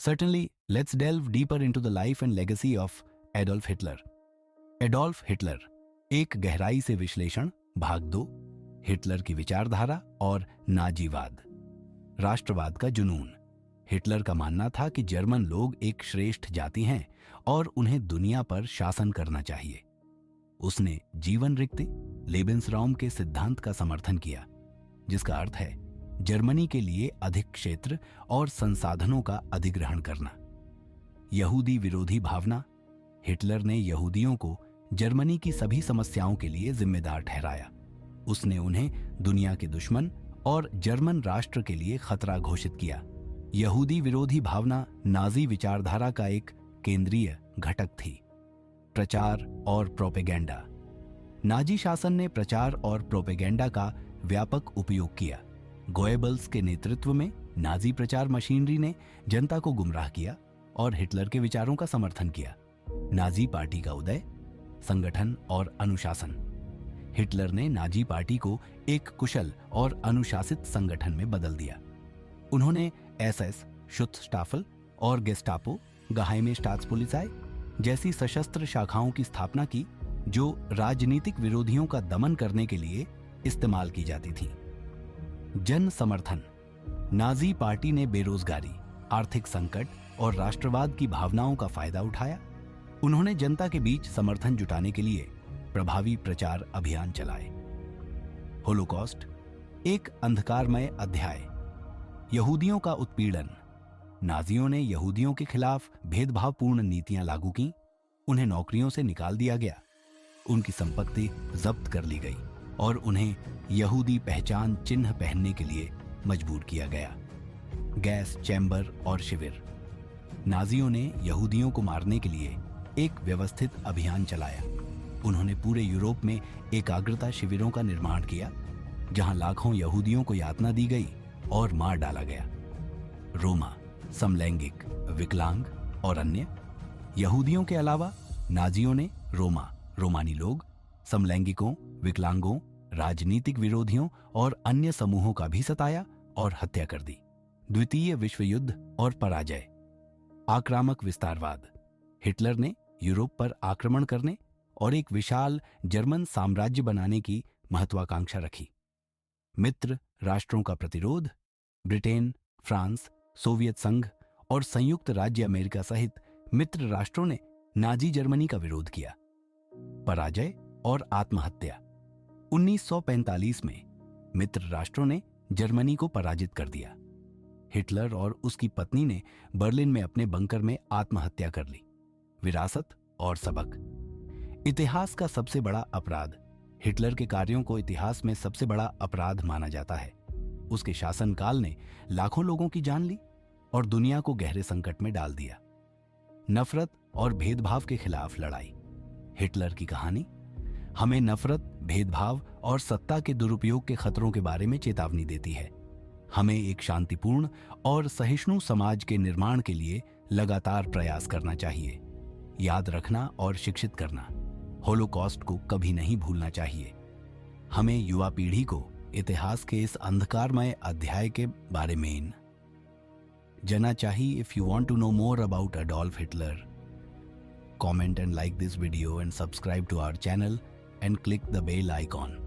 Certainly, let's delve deeper into the life and legacy of Adolf Hitler. Adolf Hitler, एक गहराई से विश्लेषण भाग 2, हिटलर की विचारधारा और नाजीवाद। राष्ट्रवाद का जुनून। हिटलर का मानना था कि जर्मन लोग एक श्रेष्ठ जाति हैं और उन्हें दुनिया पर शासन करना चाहिए। उसने जीवन रिक्ति लेबेंसराउम के सिद्धांत का समर्थन किया, जिसका अर्थ है जर्मनी के लिए अधिक क्षेत्र और संसाधनों का अधिग्रहण करना। यहूदी विरोधी भावना। हिटलर ने यहूदियों को जर्मनी की सभी समस्याओं के लिए जिम्मेदार ठहराया। उसने उन्हें दुनिया के दुश्मन और जर्मन राष्ट्र के लिए खतरा घोषित किया। यहूदी विरोधी भावना नाजी विचारधारा का एक केंद्रीय घटक थी। प्रचार और प्रोपेगेंडा। नाजी शासन ने प्रचार और प्रोपेगेंडा का व्यापक उपयोग किया। गोएबल्स के नेतृत्व में नाजी प्रचार मशीनरी ने जनता को गुमराह किया और हिटलर के विचारों का समर्थन किया। नाजी पार्टी का उदय, संगठन और अनुशासन। हिटलर ने नाजी पार्टी को एक कुशल और अनुशासित संगठन में बदल दिया। उन्होंने एसएस, शुत्स्टाफल और गेस्टापो, गहाइमे स्टात्सपोलिसाई जैसी सशस्त्र शाखाओं की स्थापना की, जो राजनीतिक विरोधियों का दमन करने के लिए इस्तेमाल की जाती थी। जन समर्थन। नाजी पार्टी ने बेरोजगारी, आर्थिक संकट और राष्ट्रवाद की भावनाओं का फायदा उठाया। उन्होंने जनता के बीच समर्थन जुटाने के लिए प्रभावी प्रचार अभियान चलाए। होलोकॉस्ट, एक अंधकारमय अध्याय। यहूदियों का उत्पीड़न। नाजियों ने यहूदियों के खिलाफ भेदभावपूर्ण नीतियां लागू की। उन्हें नौकरियों से निकाल दिया गया, उनकी संपत्ति जब्त कर ली गई और उन्हें यहूदी पहचान चिन्ह पहनने के लिए मजबूर किया गया। गैस चैम्बर और शिविर। नाजियों ने यहूदियों को मारने के लिए एक व्यवस्थित अभियान चलाया। उन्होंने पूरे यूरोप में एकाग्रता शिविरों का निर्माण किया, जहां लाखों यहूदियों को यातना दी गई और मार डाला गया। रोमा, समलैंगिक, विकलांग और अन्य। यहूदियों के अलावा नाजियों ने रोमानी लोग, समलैंगिकों, विकलांगों, राजनीतिक विरोधियों और अन्य समूहों का भी सताया और हत्या कर दी। द्वितीय विश्व युद्ध और पराजय। आक्रामक विस्तारवाद। हिटलर ने यूरोप पर आक्रमण करने और एक विशाल जर्मन साम्राज्य बनाने की महत्वाकांक्षा रखी। मित्र राष्ट्रों का प्रतिरोध। ब्रिटेन, फ्रांस, सोवियत संघ और संयुक्त राज्य अमेरिका सहित मित्र राष्ट्रों ने नाजी जर्मनी का विरोध किया। पराजय और आत्महत्या। 1945 में मित्र राष्ट्रों ने जर्मनी को पराजित कर दिया। हिटलर और उसकी पत्नी ने बर्लिन में अपने बंकर में आत्महत्या कर ली। विरासत और सबक। इतिहास का सबसे बड़ा अपराध। हिटलर के कार्यों को इतिहास में सबसे बड़ा अपराध माना जाता है। उसके शासनकाल ने लाखों लोगों की जान ली और दुनिया को गहरे संकट में डाल दिया। नफरत और भेदभाव के खिलाफ लड़ाई। हिटलर की कहानी हमें नफरत, भेदभाव और सत्ता के दुरुपयोग के खतरों के बारे में चेतावनी देती है। हमें एक शांतिपूर्ण और सहिष्णु समाज के निर्माण के लिए लगातार प्रयास करना चाहिए। याद रखना और शिक्षित करना। होलोकॉस्ट को कभी नहीं भूलना चाहिए। हमें युवा पीढ़ी को इतिहास के इस अंधकारमय अध्याय के बारे में जानना चाहिए। If you want to know more about Adolf Hitler, comment and like this video and subscribe to our channel and click the bell icon.